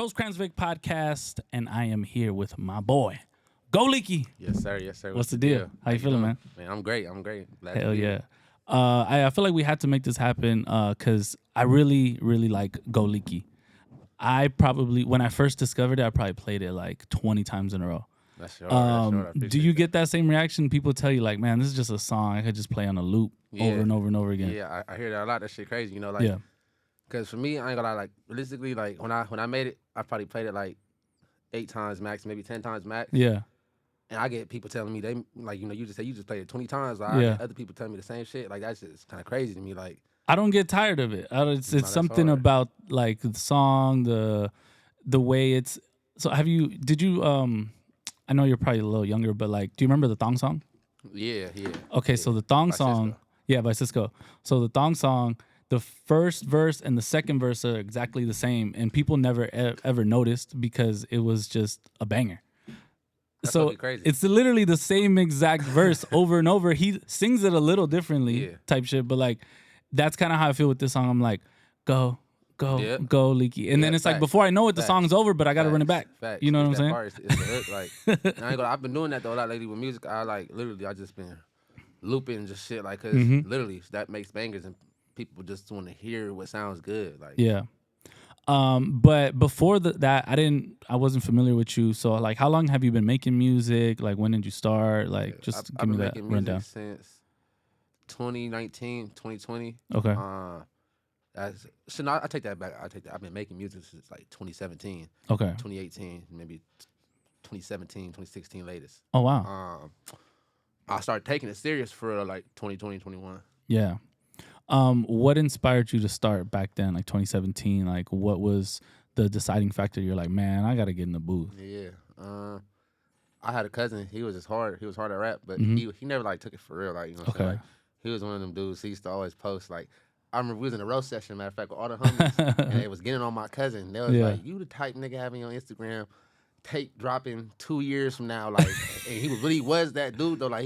Rose Cranswick podcast, and I am here with my boy, Go Leaky. Yes, sir. Yes, sir. What's the deal? How you feeling, man? Man, I'm great. I'm great. Glad to Hell be yeah. here. I feel like we had to make this happen because I really, really like Go Leaky. I probably, when I first discovered it, I probably played it like 20 times in a row. That's short. I Do appreciate you that. get that same reaction? People tell you like, man, this is just a song I could just play on a loop over and over and over again. Yeah, I hear that a lot. That shit crazy. You know, like, Yeah. because for me, I ain't gonna lie. Like, realistically, like when I made it, I probably played it like 8 times max, maybe 10 times max. Yeah. And I get people telling me they like, you just say you just played it 20 times. Like, Yeah. I get other people telling me the same shit. Like that's just kind of crazy to me. Like, I don't get tired of it. It's that's something hard. about like the song, the way it's. So did you I know you're probably a little younger, but like, do you remember the thong song? yeah. Okay, so the thong By song, Cisco. yeah, by Cisco. So the thong song, the first verse and the second verse are exactly the same, and people never ever noticed because it was just a banger. That's So fucking crazy. it's literally the same exact verse over and over. He sings it a little differently, Yeah. type shit, but like that's kind of how I feel with this song. I'm like, go, Yeah. go, Leaky, and then Yeah, it's like facts. before I know it, the Facts. song's over, but I gotta run it back. Facts. You know what It's I'm saying? that part, it's the hook. Like, and I ain't gonna, I've been doing that though a lot lately with music. I like literally, I just been looping just shit like, because literally that makes bangers and people just want to hear what sounds good. Like, Yeah. But before that, I wasn't familiar with you. So like, how long have you been making music? Like, when did you start? Like, just I've give me been that making rundown. music since 2019, 2020. Okay. I take that back. I've been making music since like 2017, Okay. 2018, maybe 2017, 2016 latest. Oh wow. I started taking it serious for like 2020, 21. Yeah. What inspired you to start back then, like 2017? Like, what was the deciding factor? You're like, man, I gotta get in the booth. Yeah. I had a cousin. He was hard at rap, but he never like took it for real. Like, you know what I'm saying? Okay. Like, he was one of them dudes. He used to always post like, I remember we was in a roast session, matter of fact, with all the homies, and they was getting on my cousin. They was Yeah. like, you the type nigga having on Instagram tape dropping 2 years from now. Like, and he really was that dude though. Like,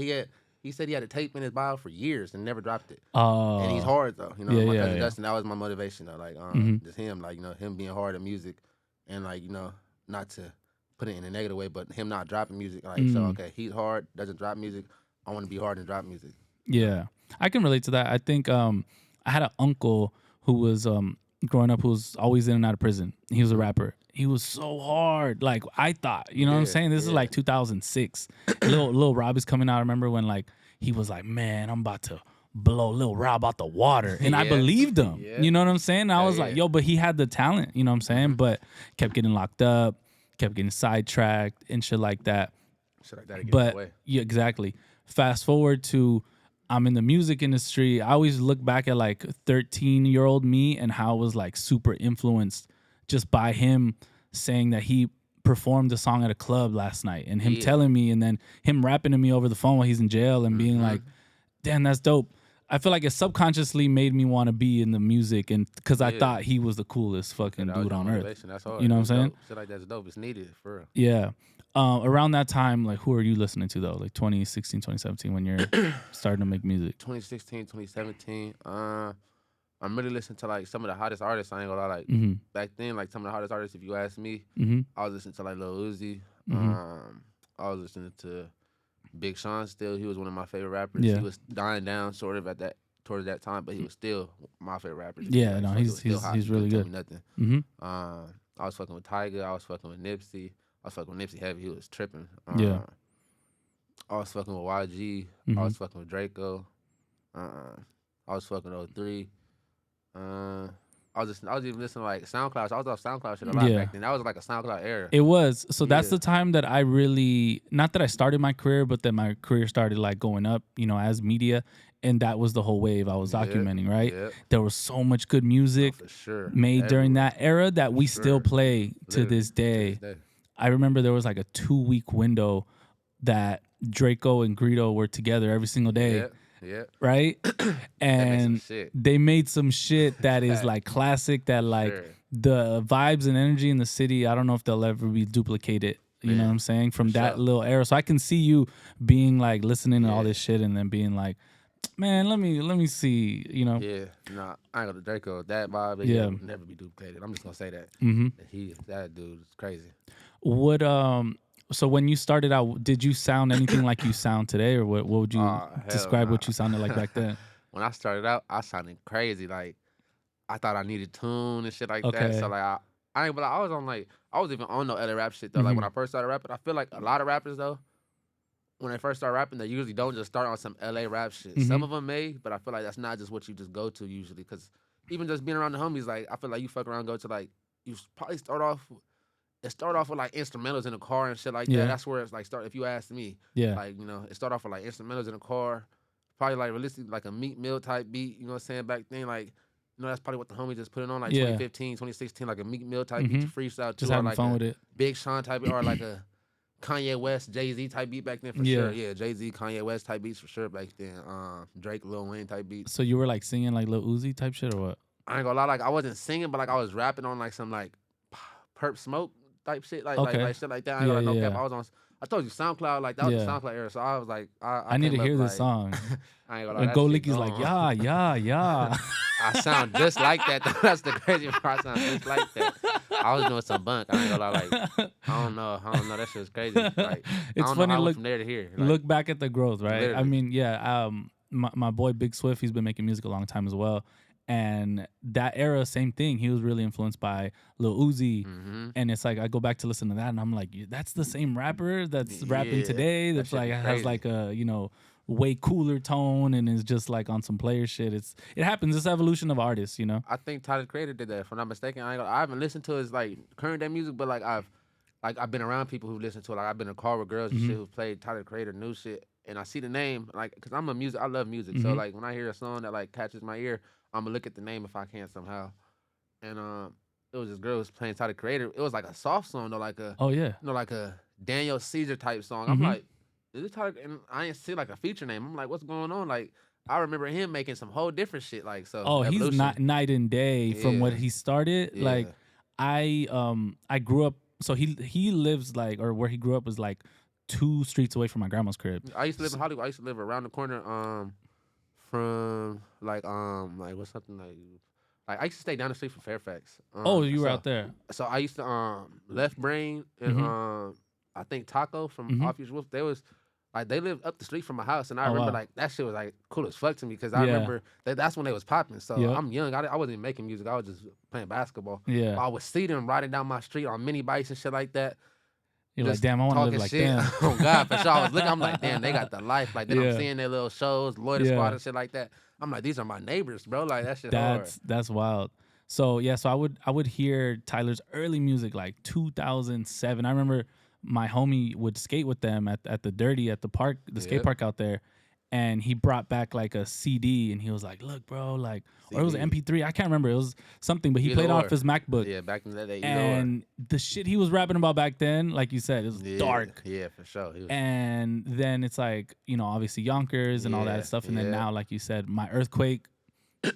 he said he had a tape in his bio for years and never dropped it. And he's hard though. You know, Yeah, my yeah, cousin yeah. Dustin, that was my motivation though. Like, just him, like, you know, him being hard at music and like, you know, not to put it in a negative way, but him not dropping music. Like, so okay, he's hard, doesn't drop music. I want to be hard and drop music. Yeah, I can relate to that. I think I had an uncle who was growing up who was always in and out of prison. He was a rapper. He was so hard. Like, I thought, you know what I'm Yeah, saying? This is yeah. like 2006. Lil Rob is coming out. I remember when like he was like, man, I'm about to blow Lil Rob out the water. And I Yeah. believed him. Yeah. You know what I'm saying? And I was Yeah, like, yeah. yo, but he had the talent, you know what I'm saying? But kept getting locked up, kept getting sidetracked and shit like that. Shit like that get in But the way. yeah, exactly. Fast forward to I'm in the music industry. I always look back at like 13-year-old me and how I was like super influenced just by him saying that he performed a song at a club last night and him Yeah. telling me and then him rapping to me over the phone while he's in jail and being like, damn, that's dope. I feel like it subconsciously made me want to be in the music and because I Yeah. thought he was the coolest fucking That was dude my on earth. motivation. That's hard. You know what It's I'm saying? dope. Shit like that's dope. It's needed for real. Yeah. Around that time, like, who are you listening to, though? Like, 2016, 2017, when you're starting to make music? 2016, 2017. I'm really listening to like some of the hottest artists. I ain't gonna lie. Like Mm-hmm. back then, like some of the hottest artists. If you ask me, Mm-hmm. I was listening to like Lil Uzi. Mhm. I was listening to Big Sean. Still, he was one of my favorite rappers. Yeah. He was dying down sort of towards that time, but he was still my favorite rapper. Yeah, Like, no, fuck, it was still hot. he's He couldn't really tell good. me nothing. Mm-hmm. I was fucking with Tyga. I was fucking with Nipsey. I was fucking with Nipsey heavy. He was tripping. Yeah. I was fucking with YG. Mhm. I was fucking with Draco. I was fucking with 03. I was even listening to like SoundCloud. I was off SoundCloud shit a lot Yeah. back then. That was like a SoundCloud era. It was. So that's Yeah. the time that I really, not that I started my career, but that my career started like going up, you know, as media. And that was the whole wave I was Yeah, documenting, right? yeah. There was so much good music For sure. made during Everywhere. that era that we still sure. play to Literally, this day. To this day. I remember there was like a 2-week window that Draco and Greedo were together every single day, Yeah, yeah. right? And shit. they made some shit that is Fact. like classic that like Sure. the vibes and energy in the city, I don't know if they'll ever be duplicated. You know Man, what I'm saying? From for that sure. little era. So I can see you being like listening to all Yeah. this shit and then being like, man, let me see, you know. Yeah, nah, I ain't gonna Draco. That vibe, Yeah. will never be duplicated. I'm just gonna say that. Mm-hmm. That dude is crazy. Would so when you started out, did you sound anything like you sound today, or what would you Hell describe nah. what you sounded like back then? When I started out, I sounded crazy. Like I thought I needed tune and shit like that. So Okay. like I ain't but like, I was on like I was even on no other rap shit though. Like when Mm-hmm. I first started rapping, I feel like a lot of rappers though, when they first start rapping, they usually don't just start on some LA rap shit. Mm-hmm. Some of them may, but I feel like that's not just what you just go to usually. Cause even just being around the homies, like I feel like you fuck around, go to like you probably start off. It start off with like instrumentals in the car and shit like that. Yeah. That's where it's like start. If you ask me, Yeah. like it start off with like instrumentals in the car, probably like realistically like a Meat Mill type beat. You know what I'm saying? Back then, like that's probably what the homie just put it on like Yeah. 2015, 2016, like a Meat Mill type beat Mm-hmm. to freestyle Just to, or having like fun a with it. Big Sean type beat, or like a Kanye West, Jay-Z type beat back then for Yeah. sure. Yeah, Jay-Z, Kanye West type beats for sure back then. Drake, Lil Wayne type beats. So you were like singing like Lil Uzi type shit or what? I ain't gonna lie, like I wasn't singing, but like I was rapping on like some like Perp Smoke type shit, like Okay. like shit like that. I ain't Yeah, gonna lie, no yeah, cap. I was on. I told you SoundCloud, like that was the yeah. SoundCloud era. So I was like, I need to came up hear this like, song. I ain't gonna lie, And that Go shit Leaky's like, gone. yeah. I sound just like that though. That's the crazy part. I sound just like that. I was doing some bunk. I ain't gonna lie, like I don't know. That shit was crazy. Like I It's don't know funny. how I went Look, from there to here. Like, look back at the growth, right? I literally. mean, yeah. My boy Big Swift, he's been making music a long time as well. And that era, same thing. He was really influenced by Lil Uzi. Mm-hmm. And it's like I go back to listen to that, and I'm like, that's the same rapper that's rapping Yeah, today. that That's shit like be has crazy. like a way cooler tone and is just like on some player shit. It happens. It's evolution of artists, you know. I think Tyler the Creator did that. If I'm not mistaken, I haven't listened to his like current day music, but like I've been around people who listen to it. Like I've been in a car with girls and Mm-hmm. shit who played Tyler the Creator new shit, and I see the name like because I love music. So Mm-hmm. like when I hear a song that like catches my ear, I'm gonna look at the name if I can somehow. And it was this girl who was playing Tyler the Creator. It was like a soft song though, like a Oh yeah. like a Daniel Caesar type song. I'm Mm-hmm. like, is this Tyler? And I ain't see like a feature name. I'm like, what's going on? Like I remember him making some whole different shit. Like so, Oh, he's evolution. not night and day from what Yeah, he started. yeah. Like I grew up, so he lives like, or where he grew up was like 2 streets away from my grandma's crib. I used to live in Hollywood. I used to live around the corner from like what's something like I used to stay down the street from Fairfax. Oh, you were out there. So I used to Left Brain and I think Taco from Mhm. Off Your Wolf. They was like they lived up the street from my house, and I Oh, remember wow. like that shit was like cool as fuck to me because I Yeah. remember that's when they was popping. So Yep. I'm young. I wasn't even making music. I was just playing basketball. Yeah. But I would see them riding down my street on mini bikes and shit like that. You're like, Just damn, I want to live talking like shit. them. Oh God, for sure. I was looking. I'm like, damn, they got the life. Like then Yeah. I'm seeing their little shows, Loiter Yeah. Squad and shit like that. I'm like, these are my neighbors, bro. Like that shit hard. That's wild. So yeah, so I would hear Tyler's early music like 2007. I remember my homie would skate with them at the Dirty at the park, the skate Yep. park out there, and he brought back like a CD and he was like, "Look, bro, like," or it was an CD. MP3. I can't remember. It was something, but he Either played or. off his MacBook. Yeah, back in that day, And the shit he was rapping about back then, like you said, it was yeah, dark. Yeah, for sure. He was, And then it's like, obviously Yonkers and all Yeah, that stuff. And then yeah. now, like you said, My Earthquake,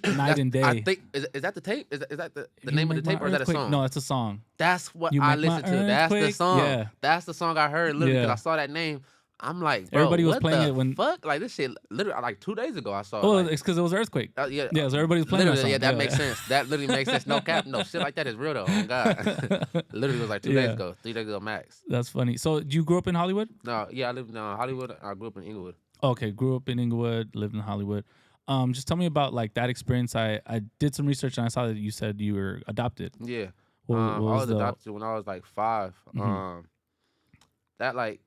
Night and Day. I think is that the tape? Is that the You name of the Make My tape or is that a Earthquake? song? No, it's a song. That's what You I Make My listened to. That's the Earthquake? song. Yeah. That's the song I heard literally because Yeah. I saw that name. I'm like, bro, Everybody was what playing the it when- fuck? Like this shit, literally, like 2 days ago I saw. Oh, it, like, it's because it was Earthquake. yeah, Yeah, so everybody was playing that literally, song. yeah, that makes sense. That literally makes sense. No cap, no shit like that is real though. Oh God, literally was like 2 days Yeah. ago, 3 days ago max. That's funny. So you grew up in Hollywood? No, yeah, I lived in Hollywood. I grew up in Inglewood. Okay, grew up in Inglewood, lived in Hollywood. Just tell me about like that experience. I did some research and I saw that you said you were adopted. Yeah, What I was was the- adopted when I was like 5. Mhm. That like.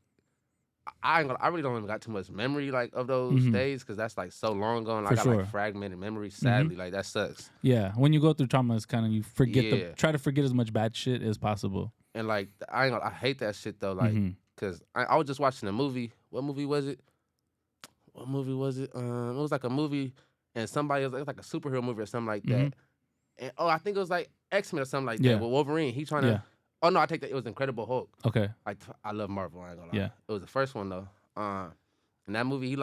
I really don't even got too much memory like of those Mhm. days because that's like so long ago and I For got sure. like fragmented memory. Sadly, like that sucks. Yeah, when you go through trauma, it's kind of you forget Yeah. try to forget as much bad shit as possible. And like I hate that shit though. Like Mhm. because I was just watching a movie. What movie was it? What movie was it? It was like a movie and somebody was like a superhero movie or something like that. Mhm. And I think it was like X-Men or something like Yeah. that. With Wolverine, he trying to. Yeah. Oh no, I take that. It was Incredible Hulk. Okay. Like I love Marvel. I ain't gonna lie. Yeah. It was the first one though. In that movie,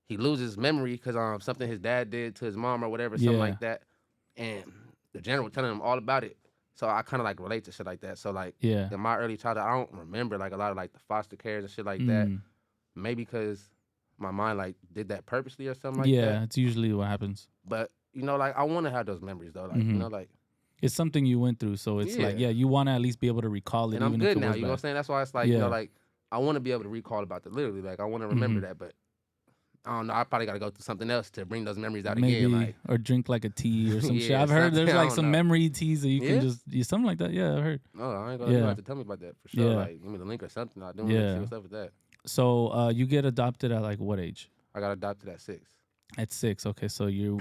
he loses memory because something his dad did to his mom or whatever, something Yeah. like that. And the general telling him all about it. So I kind of like relate to shit like that. So like Yeah. in my early childhood, I don't remember like a lot of like the foster cares and shit like that. Mm. Maybe because my mind like did that purposely or something like that. Yeah, it's usually what happens. But you know, like I want to have those memories though. Like you know, like it's something you went through, so it's like, you want to at least be able to recall it. and I'm even good if it now. was You know what I'm bad. saying? That's why it's like you know, like I want to be able to recall about it literally. Like I want to remember that, but I don't know. I probably got to go through something else to bring those memories out Maybe, again. Like or drink like a tea or some shit. yeah, I've heard there's something, I like don't some know. memory teas that you can Yeah? just something like that. Yeah, I heard. No, I ain't gonna. You have to tell me about that for sure. Yeah. Like give me the link or something. I don't want to see what's up with that. So you get adopted at like what age? I got adopted at 6. At 6. Okay, so you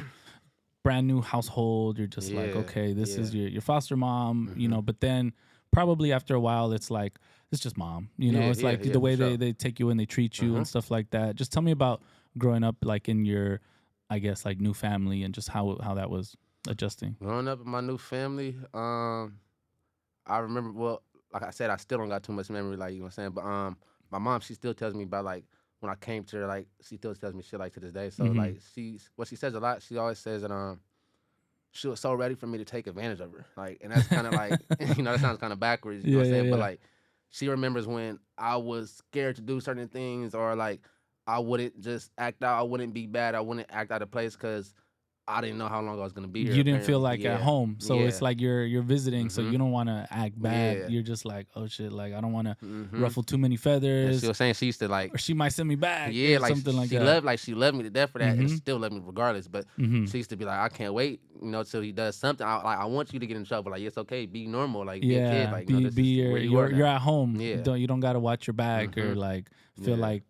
brand new household. You're just like, okay, this is your foster mom, you know. But then probably after a while, it's like it's just mom. You know, it's like the way they take you and they treat you and stuff like that. Just tell me about growing up like in your, I guess, like new family and just how that was adjusting. Growing up in my new family, I remember. Well, like I said, I still don't got too much memory. Like you know what I'm saying, but my mom, she still tells me about like when I came to her, like she still tells me shit like to this day. So like what she says a lot. She always says that she was so ready for me to take advantage of her. Like, and that's kind of like you know that sounds kind of backwards. You know what I'm saying, but like she remembers when I was scared to do certain things or like I wouldn't just act out. I wouldn't be bad. I wouldn't act out of place because I didn't know how long I was gonna be here. You didn't feel like at home, so it's like you're visiting, so you don't want to act bad. Yeah. You're just like, oh shit, like I don't want to ruffle too many feathers. And she was saying she used to like, or she might send me back. yeah, or like something like that. She loved me to death for that, and still loved me regardless. But she used to be like, I can't wait, you know, till he does something. I want you to get in trouble. Like it's okay, be normal, like be a kid, like be, you know, this be is your where you are you're now. at home. Yeah, You don't gotta watch your back or like feel like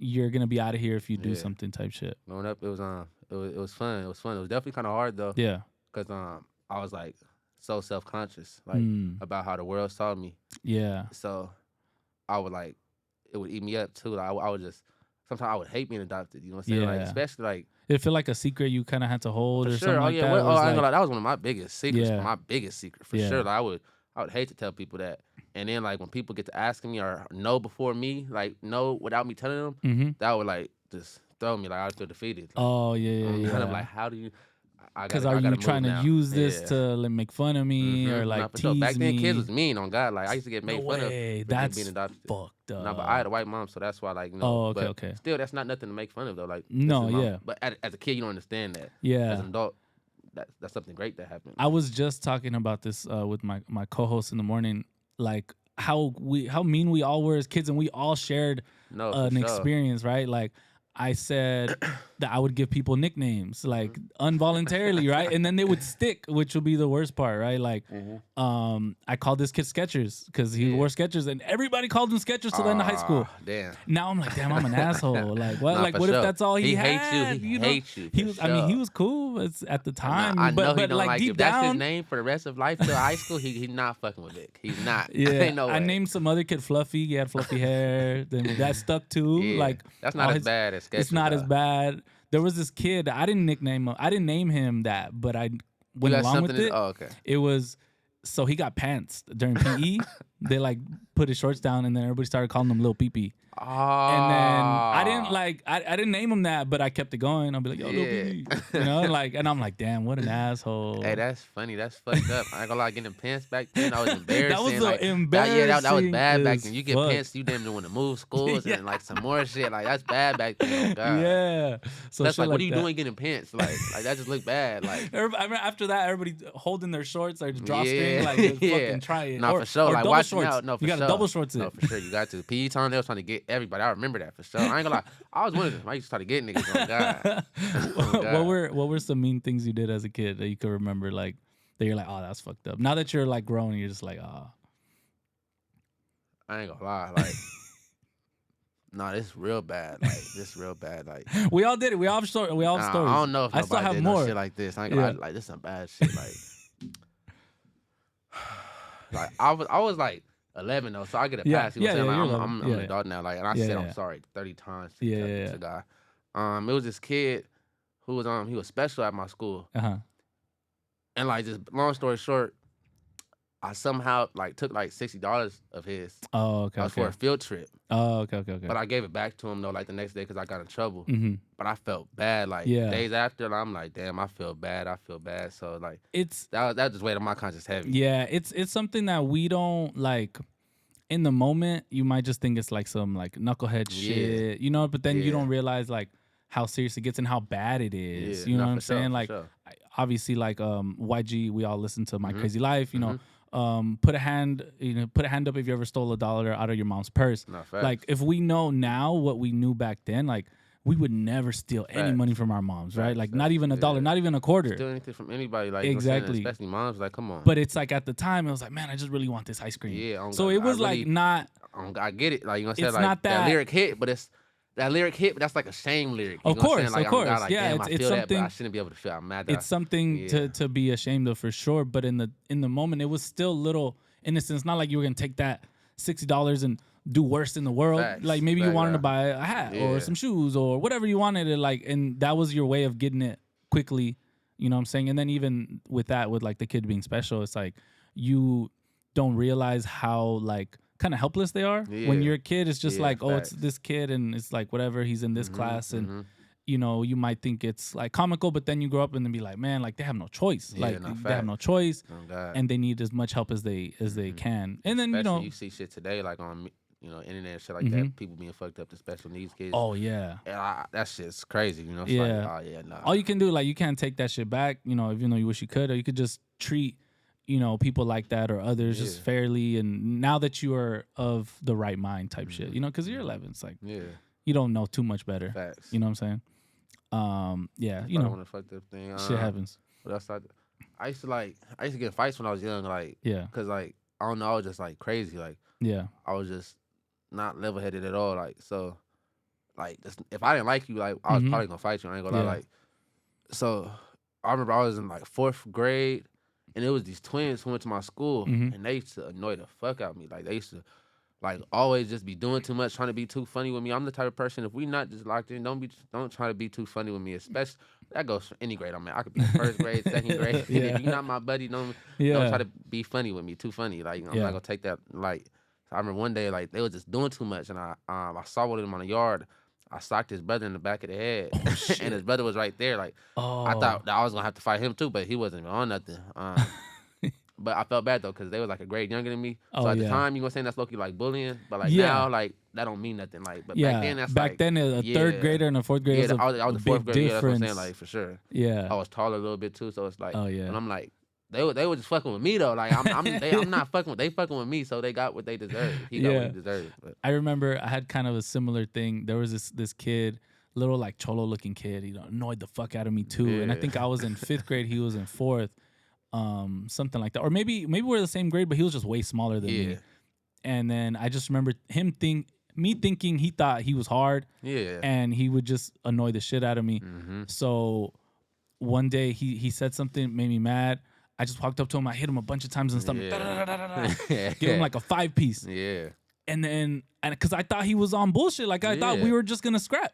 you're gonna be out of here if you do something type shit. Growing up, it was it was fun. It was fun. It was definitely kind of hard though. Yeah, because I was like so self conscious like about how the world saw me. Yeah. So I would like it would eat me up too. Like, I would just sometimes I would hate being adopted. You know what I'm saying? Like especially like it feel like a secret you kind of had to hold or sure. something like that. Well, I ain't gonna lie, that was one of my biggest secrets. Yeah. My biggest secret for sure. Like, I would hate to tell people that. And then like when people get to asking me or know before me, like know without me telling them, that would like just throw me. Like I would feel defeated. Like, oh yeah. Kind of like how do you? Because are you trying to use this to like make fun of me or like tease me? Back then, kids was mean on God. Like I used to get made fun of for that's being adopted. Fucked up. No, but I had a white mom, so that's why like you know. Oh, but okay. Still, that's not nothing to make fun of though. Like no, But as a kid, you don't understand that. Yeah. As an adult, that's something great that happened. I was just talking about this with my co-host in the morning, like how mean we all were as kids, and we all shared an experience, right? Like I said that I would give people nicknames, like involuntarily, right? And then they would stick, which would be the worst part, right? Like, I called this kid Skechers because he wore Skechers, and everybody called him Skechers till the end of high school. Damn. Now I'm like, damn, I'm an asshole. Like, what? Like, what if that's all he had? He hates you. He was. I mean, he was cool at the time. I know he don't like deep if down, that's his name for the rest of life till high school, he's not fucking with Vic. He's not. Yeah. Ain't no way. I named some other kid Fluffy. He had fluffy hair. Then that stuck too. Yeah. Like that's not as bad as Skechers. It's not as bad. There was this kid. I didn't nickname him. I didn't name him that, but I went along with it. Oh, okay. It was so he got pants during PE. They like put his shorts down, and then everybody started calling him Lil Pee. Oh. And then I didn't name him that, but I kept it going. I'll be like, yo, Lil Pee. You know, like, and I'm like, damn, what an asshole. Hey, that's funny. That's fucked up. I ain't gonna lie, getting pants back then, I was embarrassing. That was like, embarrassing. That was bad back then. You get fuck. pants, you damn near want to move schools and like some more shit. Like that's bad back then. Oh, God. Yeah. So that's like, what are you doing getting pants? Like that just look bad. Like I remember after that, everybody holding their shorts, like drawstring, like just fucking try it. No, for sure. Or like double watching shorts. out. No, for you got to sure. double shorts it. No, for sure. You got to. PE time, they was trying to get everybody. I remember that for sure. I ain't gonna lie. I was one of them. I used to try to get niggas on God. What were some mean things you did as a kid that you could remember, like that you're like, oh, that's fucked up. Now that you're like grown, you're just like, oh. I ain't gonna lie, like. Nah, this real bad. Like this real bad. Like we all did it. We all have stories. I don't know if I still have did more no shit like this. I ain't gonna lie, like this some bad shit. Like, like I was like 11 though, so I get a pass. You know what I'm saying? Like, I'm an adult now. Like, and I said I'm sorry 30 times to the guy. It was this kid who was he was special at my school. And like just long story short, I somehow like took like $60 of his. Oh, okay. For a field trip. Oh, okay. But I gave it back to him though, like the next day, because I got in trouble. But I felt bad. Like days after, and I'm like, damn, I feel bad. So like, that just weighed on my conscience heavy. Yeah, it's something that we don't like. in the moment, you might just think it's like some like knucklehead shit, you know, but then you don't realize like how serious it gets and how bad it is. You know what I'm saying? Like obviously like YG, we all listen to My Crazy Life, you know. Put a hand up if you ever stole $1 out of your mom's purse. Like if we know now what we knew back then, like we would never steal any money from our moms, right? Like not even $1, not even a quarter. Steal anything from anybody, like exactly. Especially moms, like come on. But it's like at the time, it was like, man, I just really want this ice cream. Yeah. So it was like not. I get it. Like you know, what I'm saying, it's like not that lyric hit, but it's. That lyric hit, but that's like a shame lyric. You of know course, like, of course. God, like, yeah, damn, I feel something. That, but I shouldn't be able to feel. I'm mad. It's something to be ashamed of for sure. But in the moment, it was still little innocent. It's not like you were gonna take that $60 and do worse in the world. Facts. Like maybe you wanted to buy a hat or some shoes or whatever you wanted to like, and that was your way of getting it quickly. You know what I'm saying? And then even with that, with like the kid being special, it's like you don't realize how like kind of helpless they are. When you're a kid, it's just like, oh, it's this kid and it's like whatever, he's in this class and you know, you might think it's like comical, but then you grow up and then be like, man, like they have no choice. Like they have no choice and they need as much help as they can. And then, you know, you see shit today like on internet and shit like that, people being fucked up to special needs kids. Oh yeah. And that shit's crazy, you know? It's like, oh yeah, nah. All you can do, like you can't take that shit back, you know, even though you wish you could, or you could just treat, you know, people like that or others just fairly, and now that you are of the right mind type shit, you know, because you're 11, it's like you don't know too much better. Facts. You know what I'm saying? Yeah, you know, want to fuck that thing. Shit happens. What else? I used to get fights when I was young, like because like I don't know, I was just like crazy, like I was just not level headed at all, like so, like if I didn't like you, like I was probably gonna fight you. I ain't gonna lie, like so. I remember I was in like 4th grade. And it was these twins who went to my school, and they used to annoy the fuck out of me. Like, they used to, like, always just be doing too much, trying to be too funny with me. I'm the type of person, if we not just locked in, don't try to be too funny with me, especially, that goes for any grade I'm in. I could be 1st grade, 2nd grade. If you're not my buddy, don't try to be funny with me, too funny. Like, I'm not going to take that, like, so I remember one day, like, they was just doing too much, and I saw one of them on the yard. I socked his brother in the back of the head, and his brother was right there. Like, I thought that I was gonna have to fight him too, but he wasn't even on nothing. But I felt bad though, because they was like a grade younger than me. So at the time, you gonna say that's low-key like bullying, but like now, like that don't mean nothing. Like, but back then, that's back like, then a 3rd grader and a 4th grader. I was a 4th grader. Yeah, that's what I'm saying, like for sure. Yeah, I was taller a little bit too, so it's like, and I'm like. They were just fucking with me though. Like I'm not fucking with. They fucking with me, so they got what they deserved. He got what he deserved. But. I remember I had kind of a similar thing. There was this kid, little like cholo looking kid. He annoyed the fuck out of me too. And I think I was in 5th grade. He was in 4th, something like that. Or maybe we're the same grade, but he was just way smaller than me. And then I just remember me thinking he thought he was hard. And he would just annoy the shit out of me. So one day he said something, made me mad. I just walked up to him. I hit him a bunch of times and stuff. Give him like a 5-piece. And then, because I thought he was on bullshit. Like, I thought we were just going to scrap.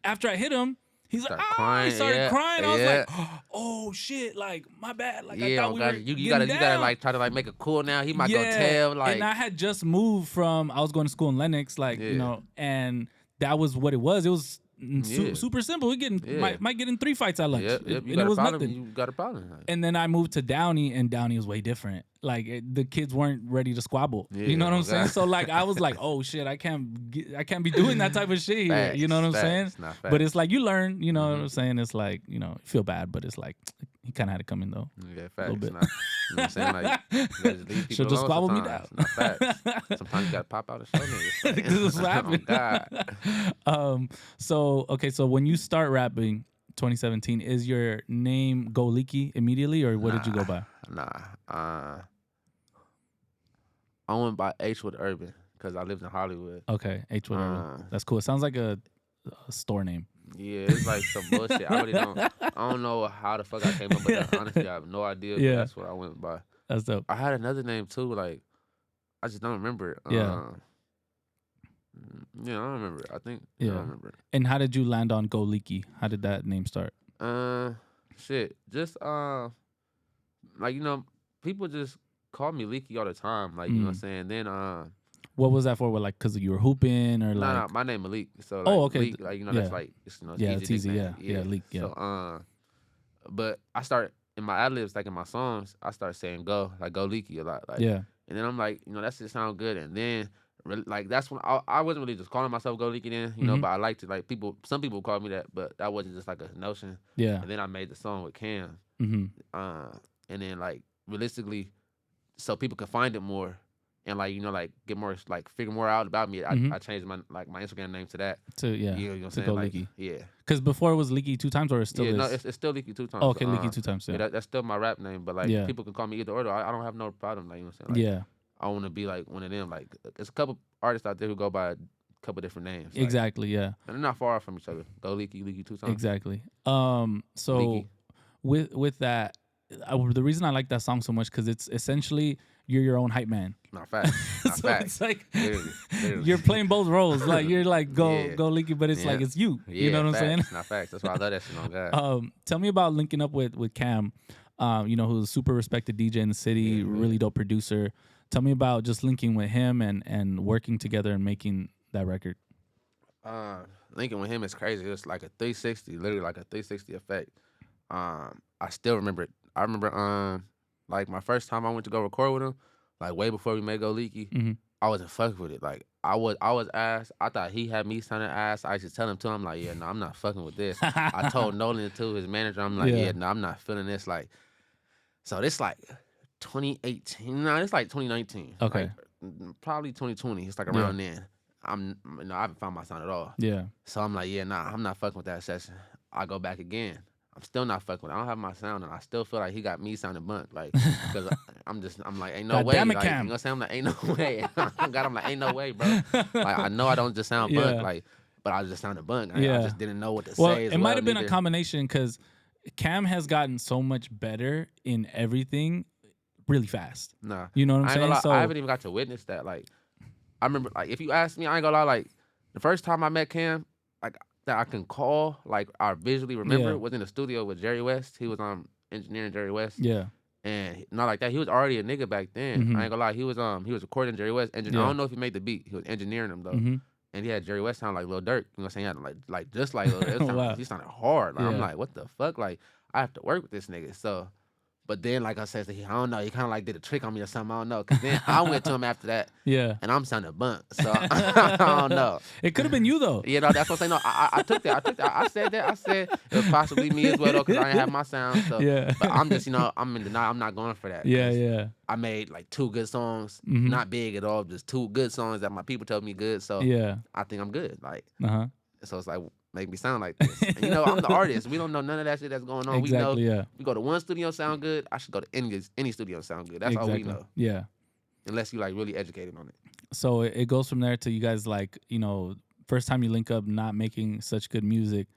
After I hit him, he's like, he started crying. I was like, oh, shit. Like, my bad. Like, I thought we were you gotta like try to like make it cool now. He might go tell. Like, and I had just moved from, I was going to school in Lenox, like, you know, and that was what it was. It was super simple. We might get in 3 fights at lunch. You got a problem. And then I moved to Downey, and Downey was way different. Like the kids weren't ready to squabble. You know what I'm saying? So like I was like, oh shit, I can't be doing that type of shit here. Facts, you know what I'm saying? But it's like you learn. You know what I'm saying? It's like, you know, feel bad, but it's like he kind of had to come in though. Yeah, facts. A little bit. You know what I'm saying? Like, you just leave people She'll just squabble me sometimes. down. Facts. Sometimes you gotta pop out and show niggas. This is what happened. Oh, God. So when you start rapping 2017, is your name Go Leaky immediately, or what did you go by? Nah. I went by H-Wood Urban because I lived in Hollywood. Okay, H-Wood Urban. That's cool. It sounds like a store name. Yeah, it's like some bullshit. I don't know how the fuck I came up with that. Honestly, I have no idea. But that's what I went by. That's dope. I had another name too. Like, I just don't remember it. Yeah, I don't remember it. I think. I don't remember it. And how did you land on Go Leaky? How did that name start? Shit. Just like, you know, people just call me Leeky all the time. Like, you know what I'm saying. Then what was that for? What, like, because you were hooping or like? No, my name Malik. So like, okay. Leek, like, you know, that's like, it's, you know, it's easy. Yeah, Leek. Yeah. So but I started in my ad libs, like in my songs, I started saying go, like Go Leaky a lot. Like, and then I'm like, you know, that shit sound good. And then Like that's when I wasn't really just calling myself Go Leaky then, you know, but I liked it. Like some people called me that, but that wasn't just like a notion. Yeah. And then I made the song with Cam, Mm-hmm. and then like realistically, so people could find it more, and like you know like get more like figure more out about me. I changed my Instagram name to that. To yeah. You know what I'm To saying? Go Like, Leaky. yeah. Because before it was Leeky2x, or it still Yeah, is. no, it's still Leeky2x. Oh, okay, Leeky2x. Yeah. That's still my rap name, but like Yeah. people can call me either or. Though. I don't have no problem. Like you know what I'm saying? Like, Yeah. I want to be like one of them. Like there's a couple artists out there who go by a couple different names. Like, Exactly. Yeah. and they're not far from each other. Go Leaky, Leeky2x. Exactly. So Leaky. with that, the reason I like that song so much because it's essentially you're your own hype man. Not facts. Not So facts. it's like Literally. you're playing both roles. Like you're like Yeah. go Leaky, but it's like it's you. You know what I'm saying? Not facts. That's why I love that shit on God. Tell me about linking up with Cam. You know, who's a super respected DJ in the city, really dope producer. Tell me about just linking with him and working together and making that record. Linking with him is crazy. It was like a 360, literally like a 360 effect. I still remember it. I remember like my first time I went to go record with him, like way before we made Go Leaky, I wasn't fucking with it. Like I was ass. I thought he had me sounding ass. I used to tell him too. I'm like, yeah, no, I'm not fucking with this. I told Nolan too, his manager. I'm like, yeah, no, I'm not feeling this. Like, so this like 2018. No, it's like 2019. Okay, like, probably 2020. It's like around then. I haven't found my sound at all. Yeah. So I'm like, yeah, nah, I'm not fucking with that session. I go back again. I'm still not fucking with it. I don't have my sound, and I still feel like he got me sounding bunk. Like, because I'm like, ain't no God way. damn it, like, Cam. you know what I'm saying? I'm like, ain't no way. I'm like, ain't no way, bro. Like, I know I don't just sound bunk, like, but I just sounded bunk. I just didn't know what to say. It might have been a combination because Cam has gotten so much better in everything really fast. Nah. You know what I'm saying? So I haven't even got to witness that. Like, I remember, like, if you ask me, I ain't gonna lie, like, the first time I met Cam, like, that I can call, like, I visually remember was in the studio with Jerry West. He was engineering Jerry West. Yeah. And not like that. He was already a nigga back then. I ain't gonna lie. He was recording Jerry West. I don't know if he made the beat. He was engineering him though. And he had Jerry West sound like Lil Durk. You know what I'm saying? He had like just like Lil Durk. He sounded hard. Like, I'm like, what the fuck? Like, I have to work with this nigga. So, but then, like I said, I don't know. He kind of like did a trick on me or something. I don't know. Cause then I went to him after that. Yeah. And I'm sounding bunk. So I don't know. It could have been you though. You know, that's what I'm saying. No, I took that. I said that. I said it was possibly me as well though, cause I didn't have my sound. So, but I'm just, I'm in denial. I'm not going for that. Yeah. I made like 2 good songs, not big at all, just 2 good songs that my people told me good. So I think I'm good. Like, so it's like, make me sound like this. And, you know, I'm the artist. We don't know none of that shit that's going on. Exactly, we know we go to one studio sound good. I should go to any studio sound good. That's all we know. Yeah. Unless you like really educated on it. So it goes from there to you guys like, you know, first time you link up, not making such good music,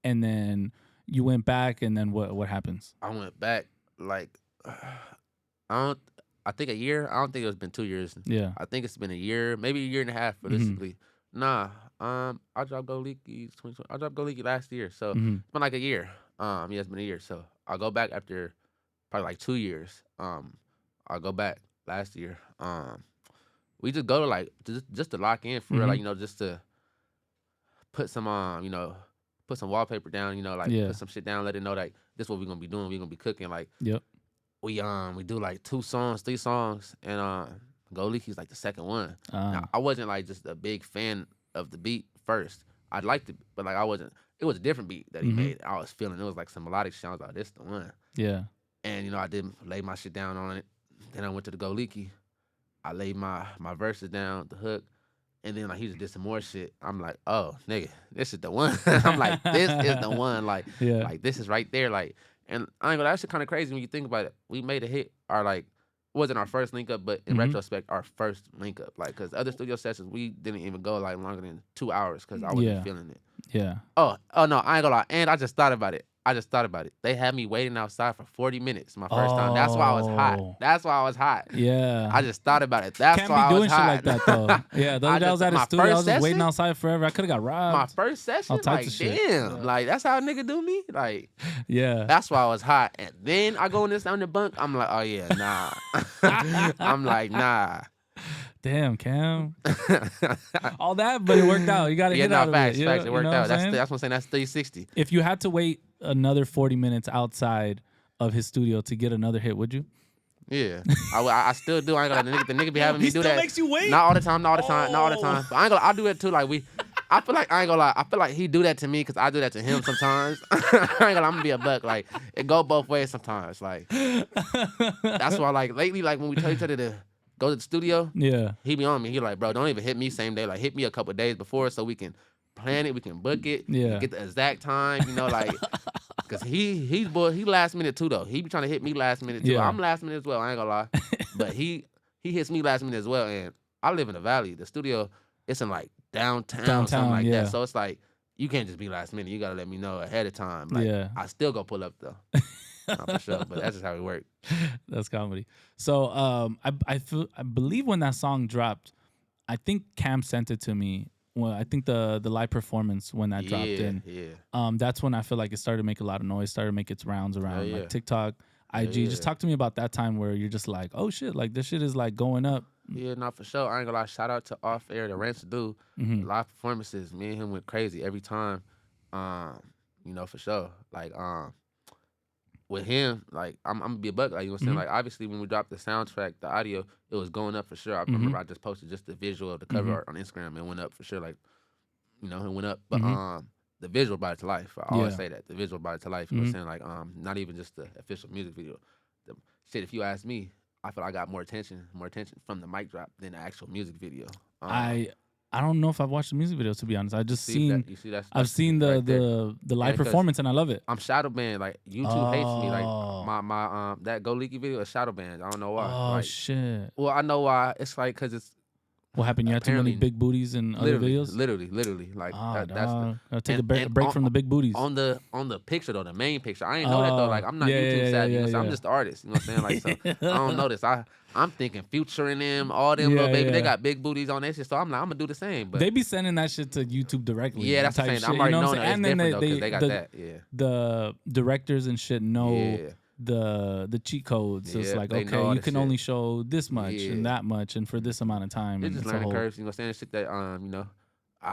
and then you went back, and then what happens? I went back like I think a year. I don't think it's been 2 years. Yeah. I think it's been a year, maybe a year and a half realistically. Nah. I dropped Go Leaky 2020. I dropped Go Leaky last year. So it's been like a year. Yeah, it's been a year. So I'll go back after probably like 2 years. I'll go back last year. We just go to like just to lock in for real, like, you know, just to put some you know, put some wallpaper down, you know, like put some shit down, let it know like this is what we're gonna be doing. We're gonna be cooking. Like we do like 2 songs, 3 songs, and Go Leaky's like the second one. Now, I wasn't like just a big fan of the beat first. I'd like to, but like I wasn't. It was a different beat that he made. I was feeling it was like some melodic shit. I was like, this the one. Yeah. And you know, I didn't lay my shit down on it. Then I went to the Go Leaky. I laid my verses down, the hook, and then like he just did some more shit. I'm like, oh nigga, this is the one. I'm like, this is the one. Like, like this is right there. Like, and I ain't gonna. That shit kind of crazy when you think about it. We made a hit. Wasn't our first link up, but in retrospect, our first link up. Like, cause other studio sessions, we didn't even go like longer than 2 hours, cause I wasn't feeling it. Yeah. Oh no, I ain't gonna lie. And I just thought about it. They had me waiting outside for 40 minutes my first time. That's why I was hot. Yeah. I just thought about it. That's Can't why be I was doing hot. shit like that though. Yeah, the other day I was at a studio, I was just waiting outside forever. I could have got robbed. My first session, all types like of shit. damn, like that's how a nigga do me. Like, yeah, that's why I was hot. And then I go in this on the bunk. I'm like, oh yeah, nah. I'm like, nah. Damn, Cam. All that, but it worked out. You got to hit out of facts, it. Facts, it worked out. That's saying? what I'm saying. That's 360. If you had to wait another 40 minutes outside of his studio to get another hit, would you? Yeah, I still do. I ain't gonna the nigga be having me He do still that. makes you wait? Not all the time, not all the time, not all the time. But I ain't gonna. I do that too. Like I feel like I ain't gonna lie. I feel like he do that to me because I do that to him sometimes. I ain't gonna. I'm gonna be a buck. Like it go both ways sometimes. Like that's why. Like lately, like when we tell each other to go to the studio, Yeah. he be on me. He like, bro, don't even hit me same day. Like hit me a couple days before so we can plan it. We can book it. Yeah. Get the exact time. You know, like. Cause he last minute too though. He be trying to hit me last minute too. Yeah. I'm last minute as well. I ain't gonna lie, but he hits me last minute as well. And I live in the valley. The studio it's in like downtown something like yeah. that. So it's like you can't just be last minute. You gotta let me know ahead of time. Like Yeah. I still go pull up though. Not for sure, but that's just how it works. That's comedy. So I believe when that song dropped, I think Cam sent it to me. Well, I think the live performance when that dropped in. Yeah. That's when I feel like it started to make a lot of noise, started to make its rounds around like TikTok, IG. Yeah. Just talk to me about that time where you're just like, oh shit, like this shit is like going up. Yeah, not for sure. I ain't gonna lie. Shout out to Off Air, the Ranch do live performances. Me and him went crazy every time. You know, for sure. Like, with him, like I'm gonna be a buck. Like you know what I'm saying. Like obviously when we dropped the soundtrack, the audio, it was going up for sure. I remember I just posted just the visual of the cover art on Instagram. It went up for sure. Like, you know, it went up. But the visual brought it to life. I always say that the visual brought it to life. You know what I'm saying. Like not even just the official music video. The shit. If you ask me, I feel I got more attention from the mic drop than the actual music video. I don't know if I've watched the music video, to be honest. I just I've seen right the live performance and I love it. I'm shadow banned. Like YouTube hates me. Like my that Go Leaky video is shadow banned. I don't know why. Oh like, shit. Well, I know why. It's like because it's what happened? You had too many big booties in other videos. Literally. Like that's take a break from the big booties. On the picture though, the main picture. I ain't know that though. Like I'm not YouTube savvy. So I'm just the artist. You know what I'm saying? Like so I don't know this. I'm thinking Future and them, all them little baby, they got big booties on that shit. So I'm like, I'm gonna do the same. But they be sending that shit to YouTube directly. Yeah, that's the same. I'm already knowing that. And then they got that. Yeah. The directors and shit know the cheat codes. So it's like, okay, you can only show this much and that much and for this amount of time. It's just learning curves. You know what I'm saying? Shit that you know,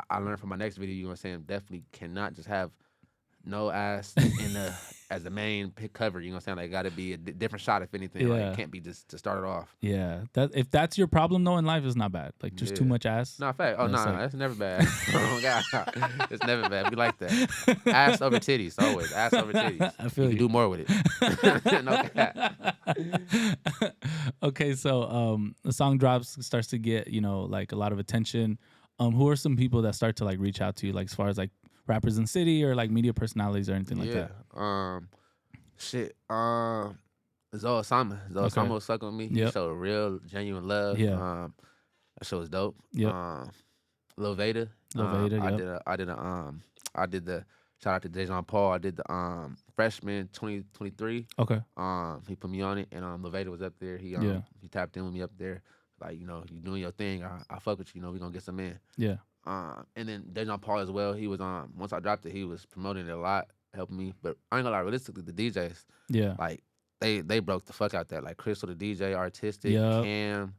I learned from my next video. You know what I'm saying? Definitely cannot just have no ass in the as the main pick cover. You know what I'm saying? Like, got to be a different shot if anything. Like, it can't be just to start it off. Yeah, if that's your problem though in life, it's not bad. Like just too much ass. No, fact. Oh no, that's never bad. Oh god, it's never bad. We like that. Ass over titties, always. Ass over titties. I feel you can do more with it. No cap. Okay, so the song drops, starts to get like a lot of attention. Who are some people that start to like reach out to you, like as far as like rappers in the city or like media personalities or anything like that? Shit. Zoe Osama. Zoe Osama was fucking with me. He showed real, genuine love. Yeah. That show was dope. Yeah. Lil Veda. I did the shout out to Dejan Paul. I did the freshman 2023. Okay. He put me on it, and Lil Veda was up there. He tapped in with me up there. Like, you doing your thing. I fuck with you. We gonna get some in. Yeah. And then Dejan Paul as well. He was once I dropped it, he was promoting it a lot, helping me. But I ain't gonna lie, realistically, the DJs, like they broke the fuck out that. Like Crystal, the DJ, Artistic, Cam,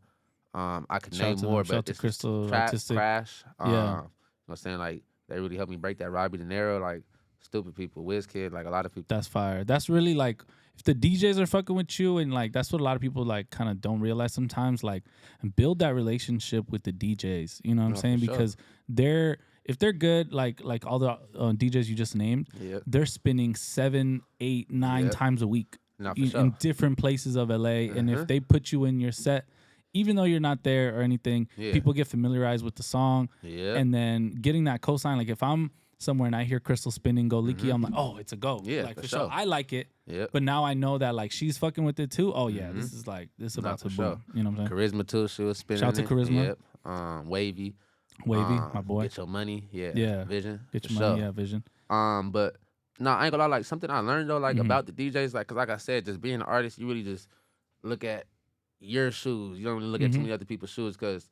I could name more, but it's Crystal, Artistic, Crash. You know what I'm saying? Like they really helped me break that Robbie De Niro, like stupid people, WizKid, like a lot of people. That's fire. That's really like if the DJs are fucking with you, and like that's what a lot of people like kind of don't realize sometimes, like, and build that relationship with the DJs. You know what I'm saying? Because if they're good, like all the DJs you just named, they're spinning 7, 8, 9 times a week in different places of LA. And if they put you in your set, even though you're not there or anything, people get familiarized with the song. And then getting that cosign, like if I'm somewhere and I hear Crystal spinning Go Leaky, I'm like, oh, it's a go. Yeah, like for sure. I like it. But now I know that like she's fucking with it too. Oh yeah, this is about to boom. You know what I'm saying? Charisma too, she was spinning. Shout out to Charisma. Wavy, my boy. Get your money. Yeah. Vision. Get your money. Yeah, Vision. But no, I ain't gonna lie. Like something I learned though, like about the DJs, like, cause like I said, just being an artist, you really just look at your shoes. You don't really look at too many other people's shoes, cause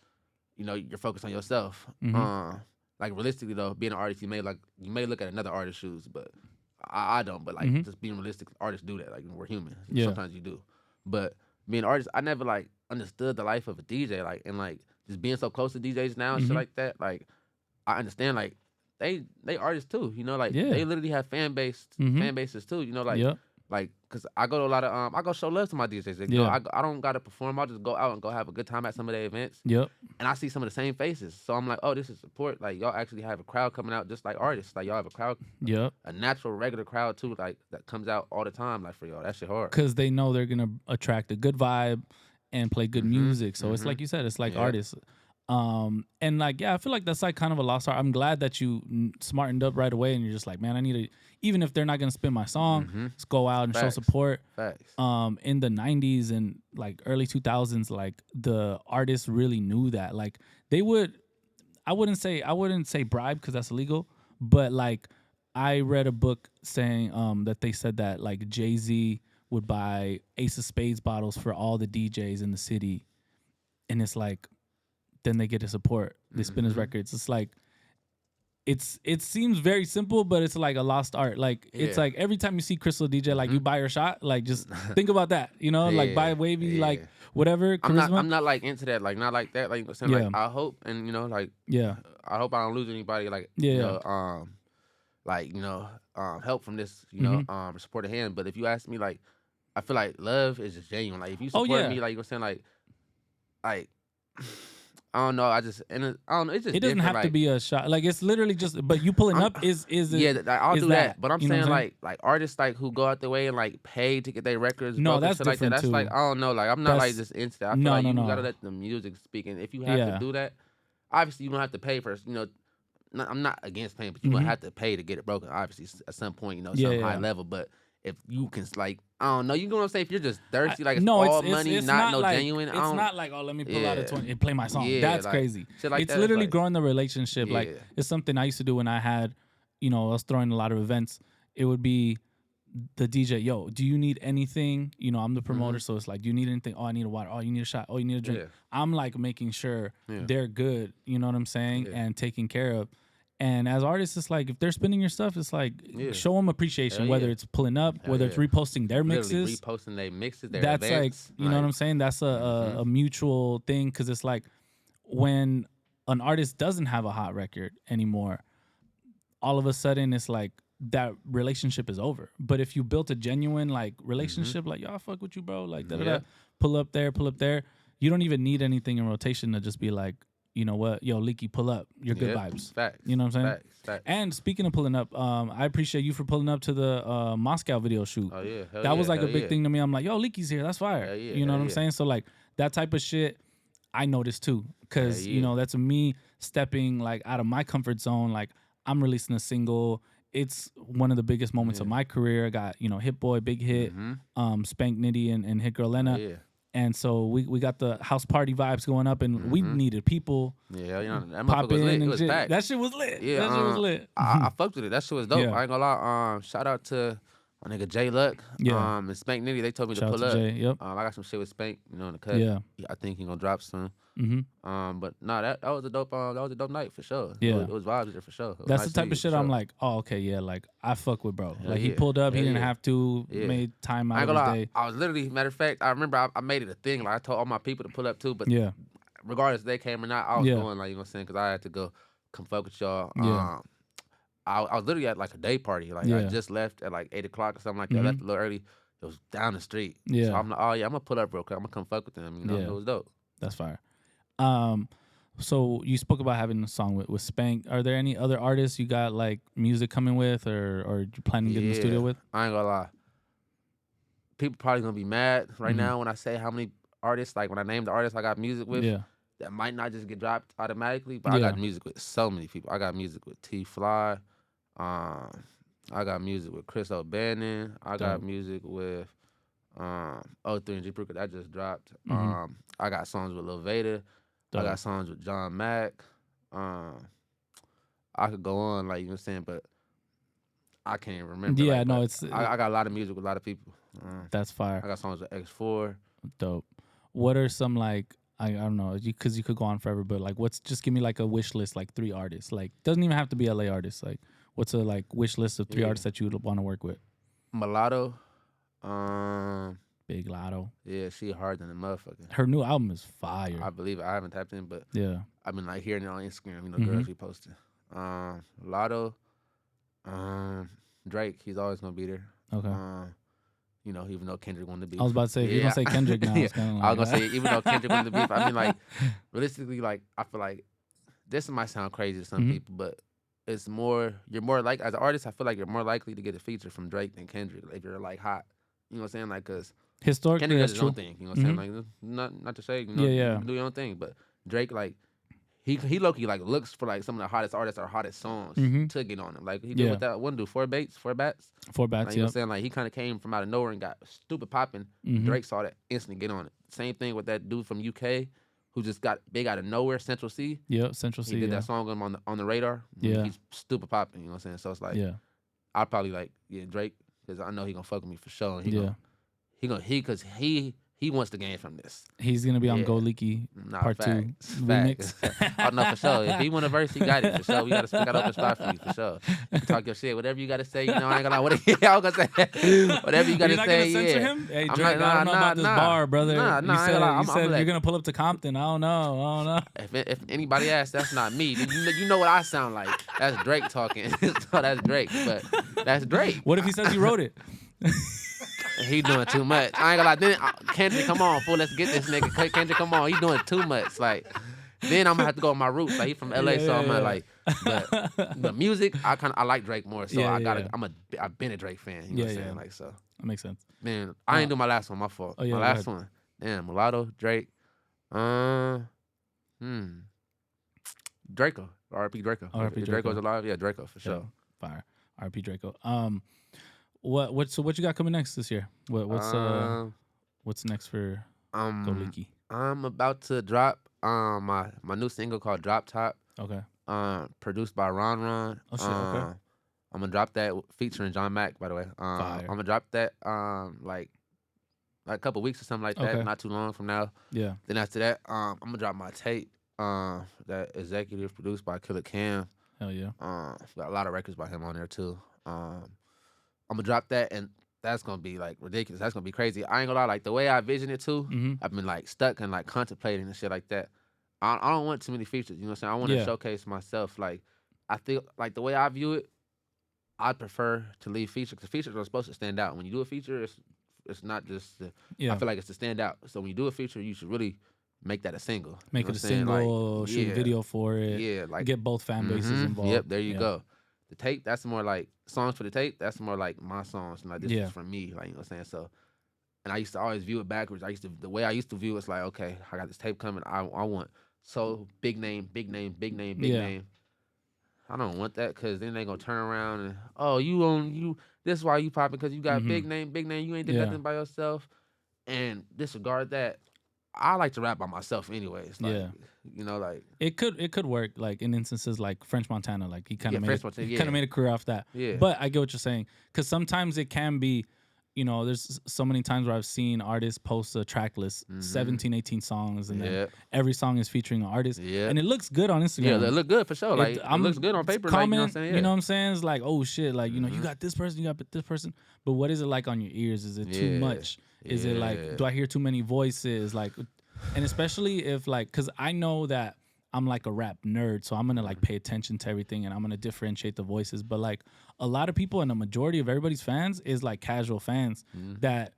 you're focused on yourself. Like realistically though, being an artist, you may look at another artist's shoes, but I don't. But like just being realistic, artists do that. Like we're human. Sometimes you do. But being an artist, I never like understood the life of a DJ. Like and like just being so close to DJs now and shit like that. Like I understand like they artists too. Like they literally have fan bases too. Like like, cause I go to a lot of I go show love to my DJs. Like, you know, Yeah. I don't gotta perform. I'll just go out and go have a good time at some of their events, Yep. and I see some of the same faces. So I'm like, oh, this is support. Like y'all actually have a crowd coming out, just like artists. Like y'all have a crowd, Yep. a natural regular crowd too, like that comes out all the time. Like for y'all, that shit hard. Because they know they're gonna attract a good vibe and play good music. So it's like you said, it's like Yep. artists. And like, yeah, I feel like that's like kind of a lost art. I'm glad that you smartened up right away and you're just like, man, I need to, even if they're not gonna spin my song, let's go out and show Facts. support. Facts. In the 90s and like early 2000s, like the artists really knew that. Like they would, I wouldn't say bribe because that's illegal, but like I read a book saying that they said that like Jay-Z would buy Ace of Spades bottles for all the DJs in the city, and it's like then they get to support, they spin his records. It's like it seems very simple, but it's like a lost art. Like it's like every time you see Crystal DJ, like you buy her shot, like just think about that, you know, like buy Wavy, like whatever. Charisma. I'm not like into that, like not like that. Like you know what I'm saying, like I hope, and you know, like I hope I don't lose anybody. Like you know, like you know, help from this, you know, support a hand. But if you ask me, like I feel like love is just genuine. Like if you support me, like you know what I'm saying, like. I don't know. I don't know. It's just it doesn't have to be a shot. Like it's literally just. But you pulling up is I'll do that. But I'm you know saying like artists like who go out their way and like pay to get their records. No, broken, that's shit like that. different That's too. like I don't know. Like I'm not like just into that. I feel like you gotta let the music speak. And if you have to do that, obviously you don't have to pay for. You know, I'm not against paying, but you don't have to pay to get it broken. Obviously at some point, you know, some high level. But if you can like, I don't know, you know what I'm saying? If you're just thirsty, like it's all money, it's not no like, genuine. It's not like, oh, let me pull out a 20 and play my song. That's like, crazy. Like it's that, literally like, growing the relationship. Like it's something I used to do when I had, you know, I was throwing a lot of events. It would be the DJ, yo, do you need anything? You know, I'm the promoter, so it's like, do you need anything? Oh, I need a water. Oh, you need a shot. Oh, you need a drink. I'm like making sure they're good. You know what I'm saying? And taken care of. And as artists, it's like if they're spinning your stuff, it's like show them appreciation. Whether it's pulling up, whether it's reposting their mixes, reposting their mixes, their that's events. like you know what I'm saying. That's a mutual thing because it's like when an artist doesn't have a hot record anymore, all of a sudden it's like that relationship is over. But if you built a genuine like relationship, like y'all fuck with you, bro, like pull up there, you don't even need anything in rotation to just be like, you know what, yo, Leeky, pull up. You're good vibes. Facts. You know what I'm saying? Facts. And speaking of pulling up, I appreciate you for pulling up to the Moscow video shoot. Oh yeah, that was like a big thing to me. I'm like, yo, Leeky's here. That's fire. You know what I'm saying? So like that type of shit, I noticed too, because you know that's me stepping like out of my comfort zone. Like I'm releasing a single. It's one of the biggest moments of my career. I got, you know, Hit Boy, Big Hit, Spank Nitty, and Hit Girl Lena. And so we got the house party vibes going up, and we needed people. Yeah, you know, that pop in lit. and It was shit. packed. That shit was lit. Yeah, that shit was lit. I fucked with it. That shit was dope. I ain't gonna lie. Shout out to my nigga J Luck. And Spank Nitty. They told me to pull up. Jay, yep. I got some shit with Spank, you know, in the cut. Yeah. I think he gonna drop soon. But nah, that was a dope. That was a dope night for sure. Yeah, it was vibes there for sure. That's the type of shit I'm like, oh, okay, yeah, like I fuck with bro. Like he pulled up, he didn't have to, made time out of his day. I was literally, matter of fact, I remember I made it a thing. Like I told all my people to pull up too. But regardless if they came or not, I was going, like, you know what I'm saying, because I had to go come fuck with y'all. I was literally at like a day party. Like I just left at like 8 o'clock or something like that. I left a little early. It was down the street. So I'm like, oh yeah, I'm gonna pull up real quick. I'm gonna come fuck with them. You know, it was dope. That's fire. So you spoke about having a song with Spank. Are there any other artists you got like music coming with, or you planning to get in the studio with? I ain't gonna lie. People probably gonna be mad right now when I say how many artists. Like when I name the artists I got music with. That might not just get dropped automatically, but I got music with so many people. I got music with T Fly. I got music with Chris O'Bannon. I got music with 03 and G Perico that just dropped. I got songs with Lil Vader. I got songs with John Mack. I could go on, like, you know what I'm saying, but I can't remember. Yeah, like, no, I got a lot of music with a lot of people. That's fire. I got songs with X4. Dope. What are some, like, I don't know, because you could go on forever, but like, just give me like a wish list, like 3 artists. Like, doesn't even have to be LA artists. Like, what's a like wish list of 3 artists that you would want to work with? Mulatto. Big Lotto. Yeah, she hard than a motherfucker. Her new album is fire. I believe it. I haven't tapped in, but I've been like hearing it on Instagram. You know, girls be posting. Lotto. Drake. He's always gonna be there. Okay. You know, even though Kendrick won the beef. I was about to say, if you're gonna say Kendrick now, Yeah. it's kind of like I was gonna say, even though Kendrick won the beef, I mean, like, realistically, like, I feel like this might sound crazy to some people, but it's more, you're more like, as an artist, I feel like you're more likely to get a feature from Drake than Kendrick if you're like hot. You know what I'm saying? Like, cause historically, Kendrick does that's his true. own thing. You know what I'm saying? Like, not to say, you know, Yeah. you do your own thing, but Drake, like, he low-key like looks for like some of the hottest artists or hottest songs to get on him. Like he did with that one dude, Four Bats. Four Like, bats. you know what I'm saying? Like he kind of came from out of nowhere and got stupid popping. Drake saw that instantly get on it. Same thing with that dude from UK who just got big out of nowhere, Central C. Yep, Central C. He did that song on the radar. Yeah. He's stupid popping. You know what I'm saying? So it's like I'll probably like Drake because I know he gonna fuck with me for sure. And because he wants to gain from this. He's gonna be on Go Leaky Part 2 remix. Oh no, for sure. If he want a verse, he got it for sure. We got an open spot for you for sure. You can talk your shit, whatever you got to say. You know, I ain't gonna lie. I was gonna say whatever you got to say. You're not gonna censor him? Hey, Drake, I don't know about this bar, brother. You said you're gonna pull up to Compton. I don't know. If anybody asks, that's not me. You know what I sound like. That's Drake talking. So that's Drake, but that's Drake. What if he says he wrote it? He doing too much. I ain't gonna lie. Then Kendrick, come on, fool. Let's get this nigga. Kendrick, come on. He doing too much. Like, then I'm gonna have to go with my roots. Like, he from LA, so I'm like, but music, I like Drake more. So I've been a Drake fan. You know what I'm saying? Like, so that makes sense. Man, I ain't do my last one. My fault. My last one. Damn, Mulatto, Drake. Draco. R.I.P. Draco. R.I.P. Draco. Draco's alive. Yeah, Draco for sure. Fire. R.I.P. Draco. What you got coming next this year? What's next for GoLeeky? I'm about to drop my new single called Drop Top. Okay. Produced by Ron. Oh shit. Okay. I'm gonna drop that featuring John Mack, by the way. I'm gonna drop that like a couple weeks or something like that. Not too long from now. Yeah. Then after that, I'm gonna drop my tape. That executive produced by Killer Cam. Hell yeah. Got a lot of records by him on there too. I'm gonna drop that, and that's gonna be like ridiculous. That's gonna be crazy. I ain't gonna lie, like the way I vision it too. I've been like stuck and like contemplating and shit like that. I don't want too many features. You know what I'm saying? I want to showcase myself. Like I feel like the way I view it, I prefer to leave features because features are supposed to stand out. When you do a feature, it's not just. I feel like it's to stand out. So when you do a feature, you should really make that a single. Make it a single. Like, shoot a video for it. Yeah, like get both fan bases involved. Yep, there you go. The tape, that's more like songs for the tape. That's more like my songs. Like this is from me. Like, you know what I'm saying? So, and I used to always view it backwards. The way I used to view it's like, okay, I got this tape coming. I want big name. I don't want that because then they gonna turn around and this is why you popping because you got big name. You ain't did nothing by yourself, and disregard that. I like to rap by myself anyways. Like, you know, like it could work like in instances like French Montana, like he kind of made a career off that. Yeah. But I get what you're saying because sometimes it can be, you know, there's so many times where I've seen artists post a track list, 17, 18 songs, and then every song is featuring an artist, and it looks good on Instagram. Yeah, they look good for sure. Like it looks good on paper. Comment, like, you know what I'm saying? You know what I'm saying? It's like, oh shit, like you know, you got this person, you got this person, but what is it like on your ears? Is it too much? Is it like, do I hear too many voices? Like, and especially if like, cause I know that I'm like a rap nerd, so I'm gonna like pay attention to everything and I'm gonna differentiate the voices. But like a lot of people and a majority of everybody's fans is like casual fans that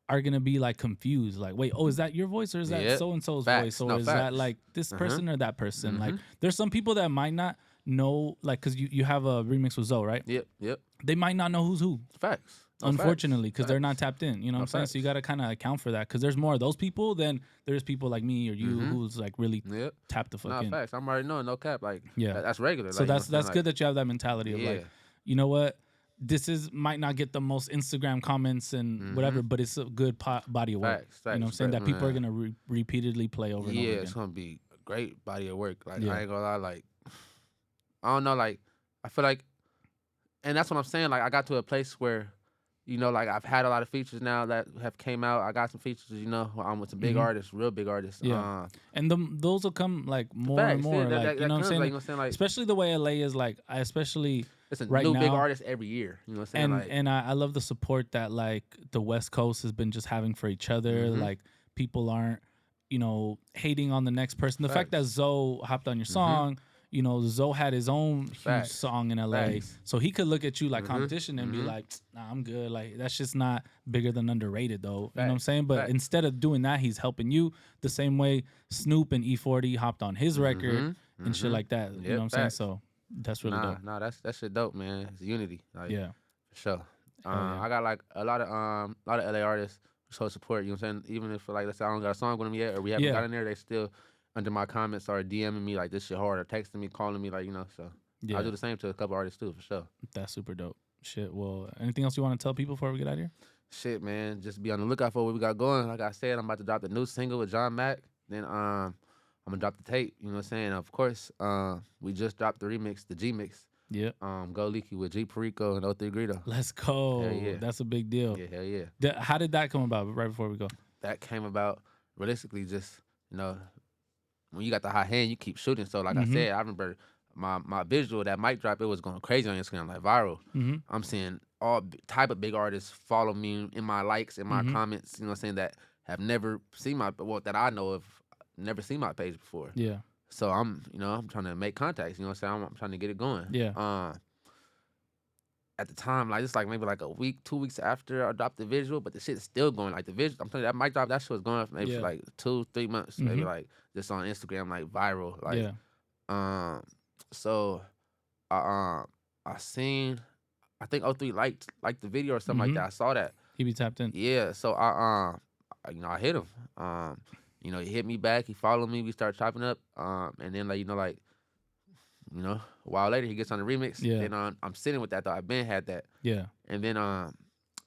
are gonna be like confused. Like, wait, is that your voice or is that so and so's voice or is that like this person or that person? Like, there's some people that might not know, like, cause you have a remix with Zoe, right? Yep. They might not know who's who. Facts. Unfortunately, because they're not tapped in, you know what I'm saying? So you got to kind of account for that because there's more of those people than there's people like me or you who's like really tapped the fuck in. Facts. I'm already knowing, no cap. Like, that's regular. So like, that's good that you have that mentality of like, you know what? This might not get the most Instagram comments and whatever, but it's a good body of work. Facts. You know what I'm saying? That people are going to repeatedly play over and over again. Yeah, it's going to be a great body of work. Like, I ain't going to lie. Like, I don't know. Like, I feel like, and that's what I'm saying. Like, I got to a place where, you know, like I've had a lot of features now that have came out. I got some features, you know, with some big artists, real big artists. Yeah. And those will come like more and more. Like, you know what I'm saying? Like, you know what I'm saying? Like, especially the way LA is like, it's a right new now, big artist every year. You know what I'm saying? And I love the support that like the West Coast has been just having for each other. Like people aren't, you know, hating on the next person. The fact that Zoe hopped on your song, you know, Zoe had his own huge Facts. song in LA. Facts. So he could look at you like competition and be like, nah, I'm good. Like, that's just not bigger than underrated, though. You know what I'm saying? But instead of doing that, he's helping you the same way Snoop and E40 hopped on his record and shit like that. You know what I'm saying? So that's really dope. Nah, that shit dope, man. It's unity. Like, Yeah. for sure. yeah. I got like a lot of LA artists who show support. You know what I'm saying? Even if like let's say I don't got a song with them yet, or we haven't got in there, they still under my comments are DMing me like this shit hard, or texting me, calling me, like, you know. So I do the same to a couple artists too, for sure. That's super dope. Shit. Well, anything else you want to tell people before we get out of here? Shit, man. Just be on the lookout for what we got going. Like I said, I'm about to drop the new single with John Mack. Then I'm gonna drop the tape. You know what I'm saying? Of course, we just dropped the remix, the G mix. Yeah. Go Leaky with G Perico and 03 Greedo. Let's go. Hell yeah. That's a big deal. Yeah, hell yeah. How did that come about? Right before we go. That came about realistically just, you know, when you got the hot hand, you keep shooting. So like I said, I remember my visual, that mic drop, it was going crazy on Instagram, like viral. I'm seeing all type of big artists follow me in my likes, in my comments, you know what I'm saying, that have never seen that I know of, never seen my page before. Yeah. So I'm trying to make contacts, you know what I'm saying? I'm trying to get it going. Yeah. At the time, like it's like maybe like a week, 2 weeks after I dropped the visual, but the shit is still going. Like the visual, I'm telling you, that mic drop, that shit was going for maybe for like 2-3 months, maybe like just on Instagram, like viral. Like, so I seen, I think 03 liked the video or something like that. I saw that. He be tapped in. Yeah. So I hit him. He hit me back. He followed me. We started chopping up. And then a while later he gets on the remix. Yeah. Then I'm sitting with that though. I've been had that. Yeah. And then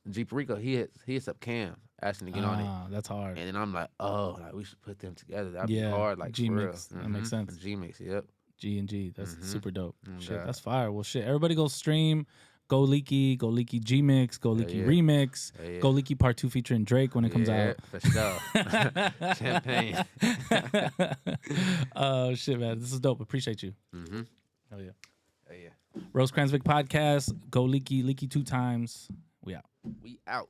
G Perico, he hits up Cam asking to get on it. That's hard. And then I'm like, oh, like we should put them together. That'd be hard. Like G mix. for real. That makes sense. G mix. Yep. G and G. That's super dope. Shit, God. that's fire. Well, shit. Everybody go stream. Go Leaky G mix. Go Leaky remix. Go Leaky Part 2 featuring Drake when it comes out. For sure. Champagne. Oh shit, man. This is dope. Appreciate you. Hell yeah. Hell yeah. Rose Cranswick podcast. Go Leaky, Leeky2x. We out. We out.